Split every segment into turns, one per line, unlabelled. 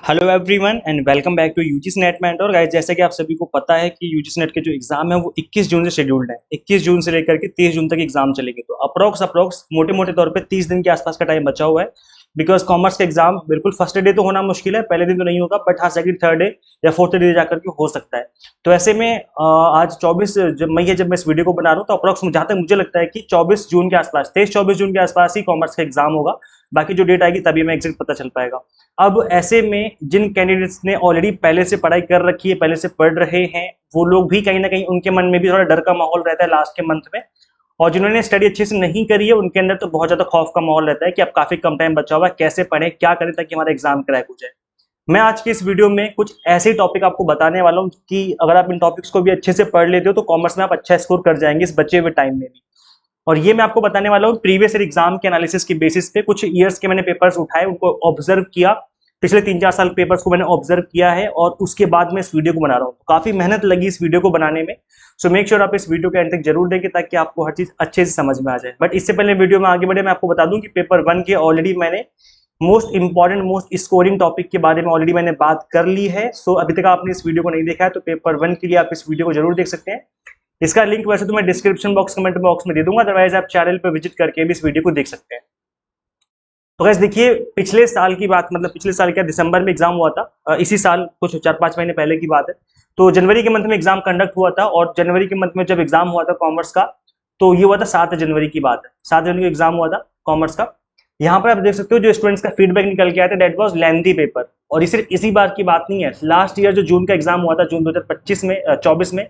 Hello everyone and welcome back to UGC NET mentor. Guys, जैसे कि आप सभी को पता है कि यूजीसी नेट के जो एग्जाम है वो 21 जून से शेड्यूल्ड है। 21 जून से लेकर के 30 जून तक एग्जाम चलेंगे, तो अप्रोक्स मोटे मोटे तौर पे 30 दिन के आसपास का टाइम बचा हुआ है। बिकॉज कॉमर्स का एग्जाम बिल्कुल फर्स्ट डे तो होना मुश्किल है, पहले दिन तो नहीं होगा, बट हाँ सेकंड थर्ड डे या फोर्थ डे जाकर के हो सकता है। तो ऐसे में आज 24 जब मई है, जब मैं इस वीडियो को बना रहा हूँ, तो अप्रोक्स जहाँ तक मुझे लगता है कि 24 जून के आसपास, 23-24 जून के आसपास ही कॉमर्स का एग्जाम होगा। बाकी जो डेट आएगी तभी हमें एग्जैक्ट पता चल पाएगा। अब ऐसे में जिन कैंडिडेट्स ने ऑलरेडी पहले से पढ़ाई कर रखी है, पहले से पढ़ रहे हैं, वो लोग भी कहीं ना कहीं उनके मन में भी थोड़ा डर का माहौल रहता है लास्ट के मंथ में। और जिन्होंने स्टडी अच्छे से नहीं करी है उनके अंदर तो बहुत ज्यादा खौफ का माहौल रहता है कि अब काफी कम टाइम बचा हुआ है, कैसे पढ़े, क्या करें ताकि हमारा एग्जाम क्रैक हो जाए। मैं आज की इस वीडियो में कुछ ऐसे टॉपिक आपको बताने वाला हूँ कि अगर आप इन टॉपिक्स को भी अच्छे से पढ़ लेते हो तो कॉमर्स में आप अच्छा स्कोर कर जाएंगे इस बचे हुए टाइम में भी। और ये मैं आपको बताने वाला हूँ प्रीवियस ईयर एग्जाम के एनालिसिस की बेसिस पे। कुछ ईयर्स के मैंने पेपर्स उठाए, उनको ऑब्जर्व किया, पिछले 3-4 साल पेपर्स को मैंने ऑब्जर्व किया है और उसके बाद मैं इस वीडियो को बना रहा हूँ। तो काफी मेहनत लगी इस वीडियो को बनाने में। सो मेक श्योर आप इस वीडियो के एंड तक जरूर देखें ताकि आपको हर चीज अच्छे से समझ में आ जाए। बट इससे पहले वीडियो में आगे बढ़े, मैं आपको बता दूं कि पेपर 1 के ऑलरेडी मैंने most important most scoring topic के बारे में ऑलरेडी मैंने बात कर ली है। सो अभी तक आपने इस वीडियो को नहीं देखा है तो पेपर 1 के लिए आप इस वीडियो को जरूर देख सकते हैं। इसका लिंक वैसे तो मैं डिस्क्रिप्शन बॉक्स कमेंट बॉक्स में दे दूंगा, अदरवाइज आप चैनल पर विजिट करके भी इस वीडियो को देख सकते हैं। तो गैस देखिए, पिछले साल की बात, मतलब पिछले साल क्या दिसंबर में एग्जाम हुआ था, इसी साल कुछ 4-5 महीने पहले की बात है। तो जनवरी के मंथ में एग्जाम कंडक्ट हुआ था और जनवरी के मंथ में जब एग्जाम हुआ था कॉमर्स का, तो ये हुआ था 7 जनवरी की बात है। 7 जनवरी को एग्जाम हुआ था कॉमर्स का। यहाँ पर आप देख सकते हो जो स्टूडेंट्स का फीडबैक निकल के आया था, दैट वाज लेंथी पेपर। और ये सिर्फ इसी बार की बात नहीं है, लास्ट ईयर जो जून का एग्जाम हुआ था, जून 2025 में 24 में,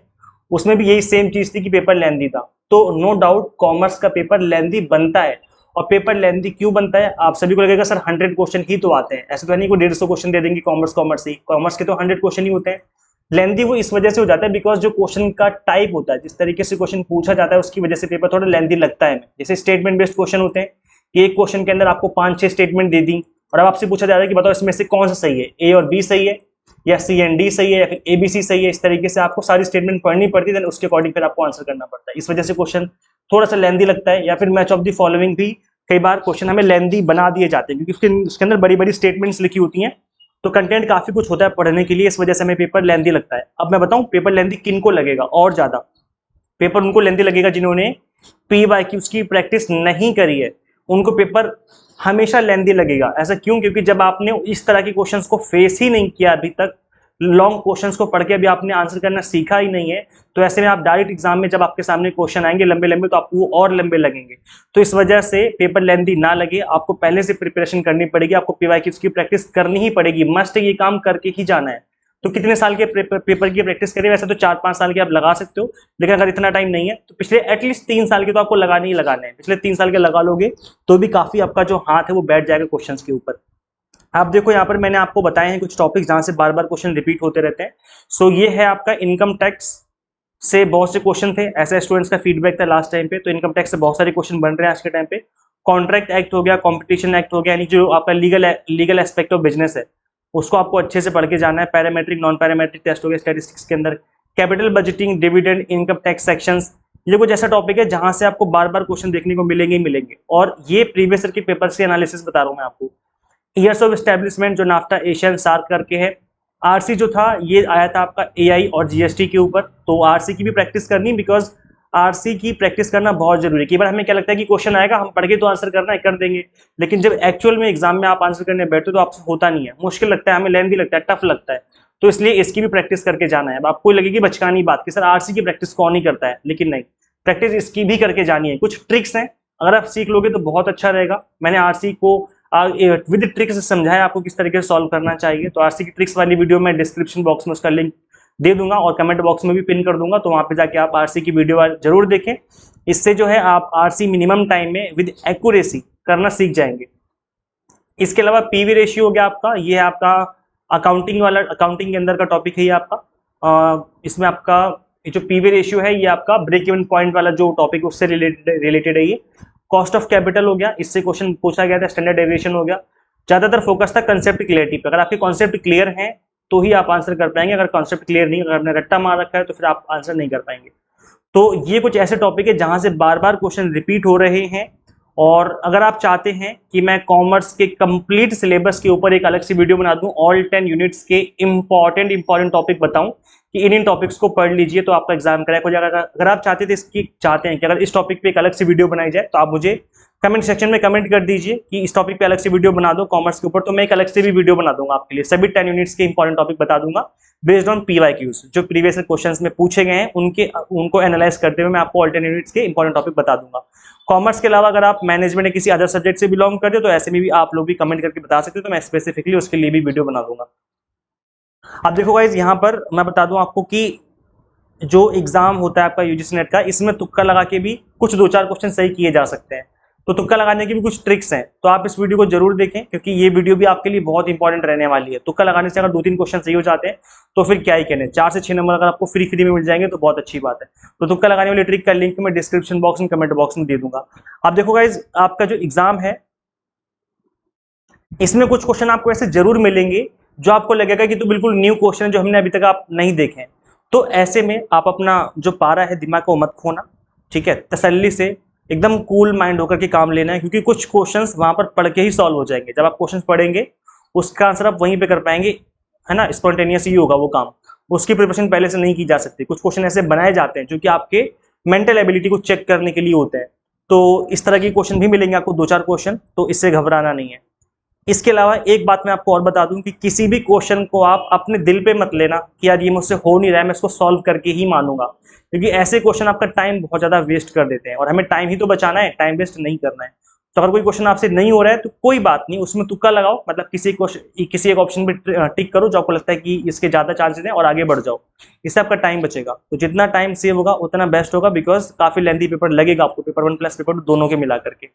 उसमें भी यही सेम चीज थी कि पेपर लेंथी था। तो नो डाउट कॉमर्स का पेपर लेंथी बनता है। और पेपर लेंथी क्यों बनता है, आप सभी को लगेगा सर 100 क्वेश्चन ही तो आते हैं, ऐसे तो नहीं कोई 150 क्वेश्चन दे देंगे कॉमर्स ही, कॉमर्स के तो 100 क्वेश्चन ही होते हैं। लेंथी वो इस वजह से हो जाता है बिकॉज जो क्वेश्चन का टाइप होता है, जिस तरीके से क्वेश्चन पूछा जाता है, उसकी वजह से पेपर थोड़ा लेंथी लगता है। जैसे स्टेटमेंट बेस्ड क्वेश्चन होते हैं कि एक क्वेश्चन के अंदर आपको 5-6 स्टेटमेंट दे दी और अब आपसे पूछा जा रहा है कि बताओ इसमें से कौन सा सही है, ए और बी सही है या सी एंड डी सही है या फिर एबीसी सही है। इस तरीके से आपको सारी स्टेटमेंट पढ़नी पड़ती है, देन उसके अकॉर्डिंग फिर आपको आंसर करना पड़ता है। इस वजह से क्वेश्चन थोड़ा सा लेंथी लगता है। या फिर मैच ऑफ द फॉलोइंग भी कई बार क्वेश्चन हमें लेंथी बना दिए जाते हैं क्योंकि उसके अंदर बड़ी बड़ी स्टेटमेंट्स लिखी होती हैं, तो कंटेंट काफी कुछ होता है पढ़ने के लिए, इस वजह से हमें पेपर लेंथी लगता है। अब मैं बताऊं पेपर लेंथी किन को लगेगा और ज्यादा। पेपर उनको लेंथी लगेगा जिन्होंने पीवाईक्यूज की प्रैक्टिस नहीं करी है, उनको पेपर हमेशा लेंथी लगेगा। ऐसा क्यों? क्योंकि जब आपने इस तरह के क्वेश्चंस को फेस ही नहीं किया अभी तक, लॉन्ग क्वेश्चंस को पढ़ के अभी आपने आंसर करना सीखा ही नहीं है, तो ऐसे में आप डायरेक्ट एग्जाम में जब आपके सामने क्वेश्चन आएंगे लंबे लंबे, तो आपको वो और लंबे लगेंगे। तो इस वजह से पेपर लेंथी ना लगे, आपको पहले से प्रिपरेशन करनी पड़ेगी, आपको पीवाईक्यूज की प्रैक्टिस करनी ही पड़ेगी, मस्ट ये काम करके ही जाना है। तो कितने साल के पेपर की प्रैक्टिस करें? वैसे तो 4-5 साल के आप लगा सकते हो, लेकिन अगर इतना टाइम नहीं है तो पिछले एटलीस्ट 3 साल के तो आपको लगाने ही लगाने हैं। पिछले 3 साल के लगा लोगे तो भी काफी आपका जो हाथ है वो बैठ जाएगा क्वेश्चंस के ऊपर। आप देखो यहाँ पर मैंने आपको बताए हैं कुछ टॉपिक्स जहां से बार बार क्वेश्चन रिपीट होते रहते हैं। सो ये है आपका इनकम टैक्स से बहुत से क्वेश्चन थे, ऐसा स्टूडेंट्स का फीडबैक था लास्ट टाइम पे। तो इनकम टैक्स से बहुत सारे क्वेश्चन बन रहे हैं आज के टाइम पे। कॉन्ट्रैक्ट एक्ट हो गया, कॉम्पिटिशन एक्ट हो गया, यानी जो आपका लीगल एस्पेक्ट ऑफ बिजनेस है उसको आपको अच्छे से पढ़ के जाना है। पैरामेट्रिक नॉन पैरामेट्रिक टेस्ट हो गया स्टैटिस्टिक्स के अंदर, capital budgeting, dividend, income tax sections, ये कुछ ऐसा टॉपिक है जहां से आपको बार बार क्वेश्चन देखने को मिलेंगे ही मिलेंगे। और ये प्रीवियस ईयर के पेपर से एनालिसिस बता रहा हूं मैं आपको। ईयर्स ऑफ एस्टेब्लिशमेंट जो नाफ्टा एशियन सार्क करके है, आरसी जो था ये आया था आपका एआई और जीएसटी के ऊपर। तो आरसी की भी प्रैक्टिस करनी, बिकॉज आरसी की प्रैक्टिस करना बहुत जरूरी है। कई बार हमें क्या लगता है कि क्वेश्चन आएगा हम पढ़ के तो आंसर करना है, कर देंगे, लेकिन जब एक्चुअल में एग्जाम में आप आंसर करने बैठते हो तो आपसे होता नहीं है, मुश्किल लगता है, हमें लेंथी लगता है, टफ लगता है। तो इसलिए इसकी भी प्रैक्टिस करके जाना है। अब आपको लगेगी बचकानी बात कि सर आरसी की प्रैक्टिस कौन ही करता है, लेकिन नहीं, प्रैक्टिस इसकी भी करके जानी है। कुछ ट्रिक्स हैं, अगर आप सीख लोगे तो बहुत अच्छा रहेगा। मैंने आरसी को विद ट्रिक्स समझाया आपको किस तरीके से सॉल्व करना चाहिए। तो आरसी की ट्रिक्स वाली वीडियो मैं डिस्क्रिप्शन बॉक्स में उसका लिंक दे दूंगा और कमेंट बॉक्स में भी पिन कर दूंगा, तो वहां पे जाके आप आरसी की वीडियो जरूर देखें। इससे जो है आप आरसी मिनिमम टाइम में विद एक्यूरेसी करना सीख जाएंगे। इसके अलावा पीवी रेशियो हो गया आपका, ये आपका अकाउंटिंग वाला, अकाउंटिंग के अंदर का टॉपिक है ये आपका। इसमें आपका जो पीवी रेशियो है ये आपका ब्रेक इवन पॉइंट वाला जो टॉपिक उससे रिलेटेड है ये। कॉस्ट ऑफ कैपिटल हो गया, इससे क्वेश्चन पूछा गया था। स्टैंडर्ड डेविएशन हो गया। ज्यादातर फोकस था कंसेप्ट क्लियरिटी पर। अगर आपके कॉन्सेप्ट क्लियर हैं तो ही आप आंसर कर पाएंगे, अगर कॉन्सेप्ट क्लियर नहीं, अगर आपने रट्टा मार रखा है तो फिर आप आंसर नहीं कर पाएंगे। तो ये कुछ ऐसे टॉपिक है जहां से बार बार क्वेश्चन रिपीट हो रहे हैं और अगर आप चाहते हैं कि मैं कॉमर्स के कंप्लीट सिलेबस के ऊपर एक अलग से वीडियो बना दूं, ऑल 10 यूनिट्स के इंपॉर्टेंट टॉपिक बताऊं कि इन टॉपिक्स को पढ़ लीजिए तो आपका एग्जाम क्रैक हो जाएगा, अगर आप चाहते हैं कि अगर इस टॉपिक पे एक अलग से वीडियो बनाई जाए तो आप मुझे कमेंट सेक्शन में कमेंट कर दीजिए कि इस टॉपिक पे अलग से वीडियो बना दो कॉमर्स के ऊपर, तो मैं एक अलग से भी वीडियो बना दूंगा आपके लिए। सभी 10 यूनिट्स के इंपॉर्टेंट टॉपिक बता दूंगा बेस्ड ऑन PYQs, जो प्रीवियस क्वेश्चंस में पूछे गए हैं उनको एनालाइज करते हुए मैं आपको ऑल 10 यूनिट्स के इंपॉर्टेंट टॉपिक बता दूंगा। कॉमर्स के अलावा अगर आप मैनेजमेंट या किसी अदर सब्जेक्ट से बिलोंग करते हो तो ऐसे में भी आप लोग भी कमेंट करके बता सकते हो, तो मैं स्पेसिफिकली उसके लिए भी वीडियो बना दूंगा। अब देखो गाइज, यहाँ पर मैं बता दूं आपको कि जो एग्जाम होता है आपका यूजीसी नेट का, इसमें तुक्का लगा के भी कुछ 2-4 क्वेश्चन सही किए जा सकते हैं, तो तुक्का लगाने की भी कुछ ट्रिक्स हैं, तो आप इस वीडियो को जरूर देखें क्योंकि ये वीडियो भी आपके लिए बहुत इंपॉर्टेंट रहने वाली है। तुक्का लगाने से अगर 2-3 क्वेश्चन सही हो जाते हैं तो फिर क्या ही कहने, 4 से 6 नंबर अगर आपको फ्री में मिल जाएंगे तो बहुत अच्छी बात है। तो तुक्का लगाने वाली ट्रिक का लिंक मैं डिस्क्रिप्शन बॉक्स में कमेंट बॉक्स में दे दूंगा। अब देखो गाइज, आपका जो एग्जाम है इसमें कुछ क्वेश्चन आपको ऐसे जरूर मिलेंगे जो आपको लगेगा कि तो बिल्कुल न्यू क्वेश्चन है जो हमने अभी तक आप नहीं देखे। तो ऐसे में आप अपना जो पारा है दिमाग को मत खोना, ठीक है, तसल्ली से एकदम कूल माइंड होकर के काम लेना है, क्योंकि कुछ क्वेश्चंस वहां पर पढ़ के ही सॉल्व हो जाएंगे। जब आप क्वेश्चंस पढ़ेंगे उसका आंसर आप वहीं पे कर पाएंगे, है ना, स्पॉन्टेनियस ही होगा वो काम, उसकी प्रिपरेशन पहले से नहीं की जा सकती। कुछ क्वेश्चन ऐसे बनाए जाते हैं जो कि आपके मेंटल एबिलिटी को चेक करने के लिए होते हैं, तो इस तरह के क्वेश्चन भी मिलेंगे आपको 2-4 क्वेश्चन, तो इससे घबराना नहीं है। इसके अलावा एक बात मैं आपको और बता दूं कि किसी भी क्वेश्चन को आप अपने दिल पे मत लेना कि यार ये मुझसे हो नहीं रहा है, मैं इसको सॉल्व करके ही मानूंगा, क्योंकि ऐसे क्वेश्चन आपका टाइम बहुत ज्यादा वेस्ट कर देते हैं और हमें टाइम ही तो बचाना है, टाइम वेस्ट नहीं करना है। तो अगर कोई क्वेश्चन आपसे नहीं हो रहा है तो कोई बात नहीं, उसमें तुक्का लगाओ, मतलब किसी एक ऑप्शन पे टिक करो जो आपको लगता है कि इसके ज्यादा चांसेस हैं और आगे बढ़ जाओ, इससे आपका टाइम बचेगा। तो जितना टाइम सेव होगा उतना बेस्ट होगा, बिकॉज काफी लेंथी पेपर लगेगा आपको, पेपर 1 प्लस पेपर 2 दोनों के मिला करके।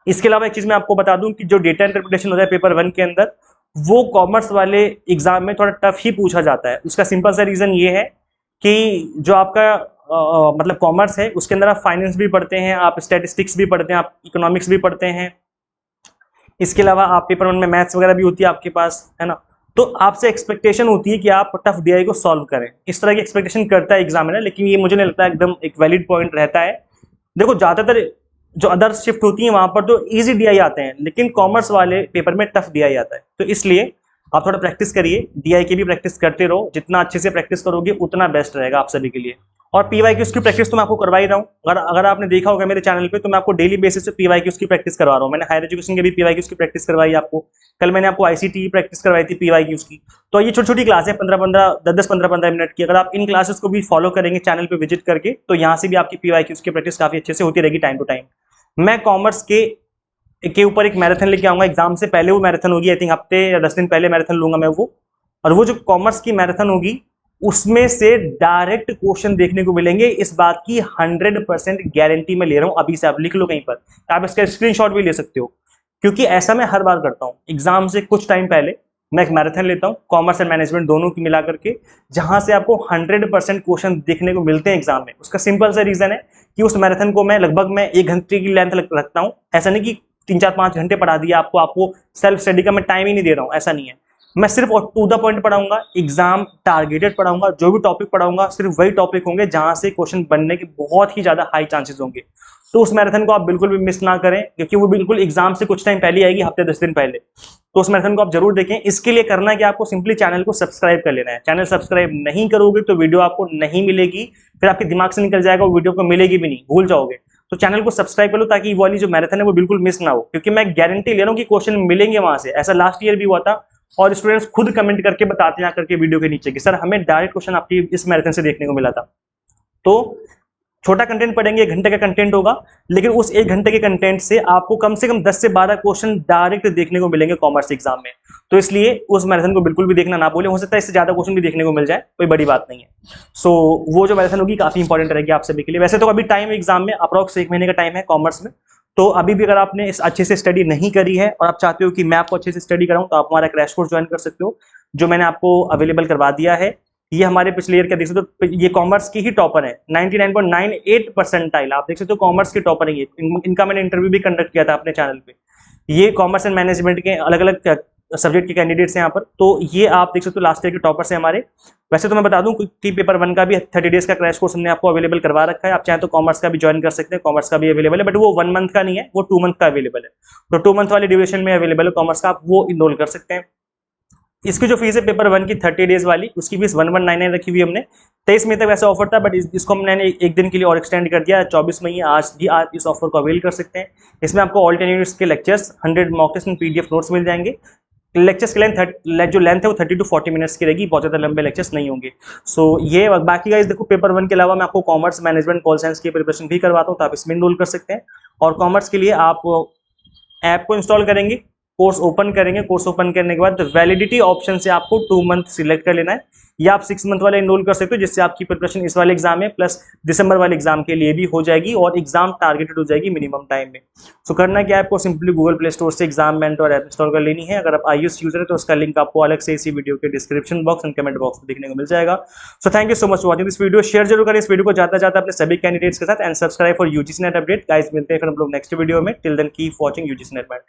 इसके अलावा एक चीज मैं आपको बता दूं कि जो डेटा इंटरप्रिटेशन होता है पेपर 1 के अंदर, वो कॉमर्स वाले एग्जाम में थोड़ा टफ ही पूछा जाता है। उसका सिंपल सा रीजन ये है कि जो आपका मतलब कॉमर्स है उसके अंदर आप फाइनेंस भी पढ़ते हैं, आप स्टैटिस्टिक्स भी पढ़ते हैं, आप इकोनॉमिक्स भी पढ़ते हैं, इसके अलावा आप पेपर 1 में मैथ्स वगैरह भी होती है आपके पास, है ना। तो आपसे एक्सपेक्टेशन होती है कि आप टफ डीआई को सॉल्व करें, इस तरह की एक्सपेक्टेशन करता है एग्जामिनर, लेकिन ये मुझे नहीं लगता एकदम एक वैलिड पॉइंट रहता है। देखो, ज्यादातर जो अदर शिफ्ट होती है वहां पर तो इजी डीआई आते हैं, लेकिन कॉमर्स वाले पेपर में टफ डीआई आता है, तो इसलिए आप थोड़ा प्रैक्टिस करिए, डीआई की भी प्रैक्टिस करते रहो, जितना अच्छे से प्रैक्टिस करोगे उतना बेस्ट रहेगा आप सभी के लिए। और पीवाईक्यूज की प्रैक्टिस तो मैं आपको करवा ही रहा हूँ, अगर आपने देखा होगा मेरे चैनल पे तो मैं आपको डेली बेसिस पे पीवाईक्यूज की प्रैक्टिस करवा रहा हूँ। मैंने हायर एजुकेशन के भी पीवाईक्यूज की प्रैक्टिस करवाई आपको, कल मैंने आपको आईसीटी प्रैक्टिस करवाई थी पीवाईक्यूज की। तो ये छोटी छोटी क्लास है 10-15 मिनट की, अगर आप इन क्लासेस को भी फॉलो करेंगे चैनल पे विजिट करके तो यहाँ से भी आपकी पीवाईक्यूज की प्रैक्टिस काफी अच्छे से होती रहेगी टाइम टू टाइम। मैं कॉमर्स के ऊपर एक मैराथन लेके आऊंगा एग्जाम से पहले, वो मैराथन होगी आई थिंक हफ्ते या 10 दिन पहले मैराथन लूंगा मैं वो, और वो जो कॉमर्स की मैराथन होगी उसमें से डायरेक्ट क्वेश्चन देखने को मिलेंगे, इस बात की 100% गारंटी मैं ले रहा हूं। अभी से आप लिख लो कहीं पर, आप इसका स्क्रीनशॉट भी ले सकते हो, क्योंकि ऐसा मैं हर बार करता हूं। एग्जाम से कुछ टाइम पहले मैं एक मैराथन लेता हूं कॉमर्स एंड मैनेजमेंट दोनों की मिला करके, जहां से आपको 100% क्वेश्चन देखने को मिलते हैं एग्जाम में। उसका सिंपल सा रीजन है कि उस मैराथन को मैं लगभग 1 घंटे की लेंथ रखता हूं, ऐसा नहीं कि 3-4-5 घंटे पढ़ा दिया आपको सेल्फ स्टडी का मैं टाइम ही नहीं दे रहा हूं, ऐसा नहीं है। मैं सिर्फ टू द पॉइंट पढ़ाऊंगा, एग्जाम टारगेटेड पढ़ाऊंगा, जो भी टॉपिक पढ़ाऊंगा सिर्फ वही टॉपिक होंगे जहां से क्वेश्चन बनने के बहुत ही ज्यादा हाई चांसेस होंगे। तो उस मैराथन को आप बिल्कुल भी मिस ना करें, क्योंकि वो बिल्कुल एग्जाम से कुछ टाइम पहले आएगी, हफ्ते 10 दिन पहले। तो उस मैराथन को आप जरूर देखें। इसके लिए करना है कि आपको सिंपली चैनल को सब्सक्राइब कर लेना है। चैनल सब्सक्राइब नहीं करोगे तो वीडियो आपको नहीं मिलेगी, फिर आपके दिमाग से निकल जाएगा, वो वीडियो को मिलेगी भी नहीं, भूल जाओगे। तो चैनल को सब्सक्राइब कर लो ताकि वो वाली जो मैराथन है वो बिल्कुल मिस ना हो, क्योंकि मैं गारंटी ले रहा हूँ कि क्वेश्चन मिलेंगे वहां से। ऐसा लास्ट ईयर भी हुआ था और स्टूडेंट्स खुद कमेंट करके बताते हैं आकर के वीडियो के नीचे कि सर हमें डायरेक्ट क्वेश्चन आपकी इस मैराथन से देखने को मिला था। तो छोटा कंटेंट पढ़ेंगे, 1 घंटे का कंटेंट होगा, लेकिन उस 1 घंटे के कंटेंट से आपको कम से कम 10 से 12 क्वेश्चन डायरेक्ट देखने को मिलेंगे कॉमर्स एग्जाम में। तो इसलिए उस मैराथन को बिल्कुल भी देखना ना भूलें, हो सकता है इससे ज्यादा क्वेश्चन भी देखने को मिल जाए, कोई बड़ी बात नहीं है। सो वो जो मैराथन होगी काफी इंपॉर्टेंट रहेगी आप सभी के लिए। वैसे तो अभी टाइम एग्जाम में अप्रॉक्स 1 महीने का टाइम है कॉमर्स में, तो अभी भी अगर आपने इस अच्छे से स्टडी नहीं करी है और आप चाहते हो कि मैं आपको अच्छे से स्टडी कराऊं तो आप हमारा क्रैश कोर्स ज्वाइन कर सकते हो, जो मैंने आपको अवेलेबल करवा दिया है। ये हमारे पिछले ईयर का देख सकते हो, ये कॉमर्स की ही टॉपर है, 99.98 परसेंटाइल, आप देख सकते हो कॉमर्स के टॉपर है ये। इनका मैंने इंटरव्यू भी कंडक्ट किया था अपने चैनल पे। ये कॉमर्स एंड मैनेजमेंट के अलग अलग सब्जेक्ट के कैंडिडेट्स हैं यहाँ पर। तो ये आप देख सकते हो लास्ट ईयर के टॉपर्स हैं हमारे। वैसे तो मैं बता दूं कि पेपर 1 का भी 30 डेज का क्रैश कोर्स हमने आपको अवेलेबल करवा रखा है। आप चाहें तो कॉमर्स का भी ज्वाइन कर सकते हैं, कॉमर्स का भी अवेलेबल है, बट वो 1 मंथ का नहीं है, वो 2 मंथ का अवेलेबल है। तो 2 मंथ वाले ड्यूरेशन में अवेलेबल है कॉमर्स का, आप वो इनरोल कर सकते हैं। इसकी जो फीस है पेपर 1 की 30 डेज वाली, उसकी फीस 1199 रखी हुई हमने। 23 मई तक वैसा ऑफर था, बट इसको हमने एक दिन के लिए और एक्सटेंड कर दिया 24 मई। आज भी आप इस ऑफर को अवेल कर सकते हैं। इसमें आपको ऑल्टरनेटिव्स के lectures, 100 mock test and PDF notes मिल जाएंगे। लेक्चर्स की जो लेंथ है वो 30 to 40 मिनट्स की रहेगी, बहुत ज़्यादा लंबे लेक्चर्स नहीं होंगे। सो ये बाकी गाइस देखो, पेपर 1 के अलावा मैं आपको कॉमर्स, मैनेजमेंट, पॉल साइंस की प्रिपरेशन भी करवाता हूँ, तो आप इसमें इनरोल कर सकते हैं। और कॉमर्स के लिए आप ऐप को इंस्टॉल करेंगे, कोर्स ओपन करेंगे, कोर्स ओपन करने के बाद वैलिडिटी ऑप्शन से आपको 2 मंथ सिलेक्ट कर लेना है, या आप 6 मंथ वाले इनरोल कर सकते हो, जिससे आपकी प्रिपरेशन इस वाले एग्जाम में प्लस दिसंबर वाले एग्जाम के लिए भी हो जाएगी और एग्जाम टारगेटेड हो जाएगी मिनिमम टाइम में। सो करना क्या है आपको, सिंपली गूगल प्ले स्टोर से एग्जाम मेंटर ऐप इंस्टॉल कर लेनी है। अगर आप iOS यूजर है तो उसका लिंक आपको अलग से इसी वीडियो के description box and comment box में देखने को मिल जाएगा। So thank you so much for watching this video. Share जरूर करें इस वीडियो को ज्यादा ज्यादा अपने सभी कैंडिडेट्स के साथ, and subscribe for UGC NET update. Guys मिलते हैं फिर हम लोग नेक्स्ट वीडियो में। Till then keep watching UGC net.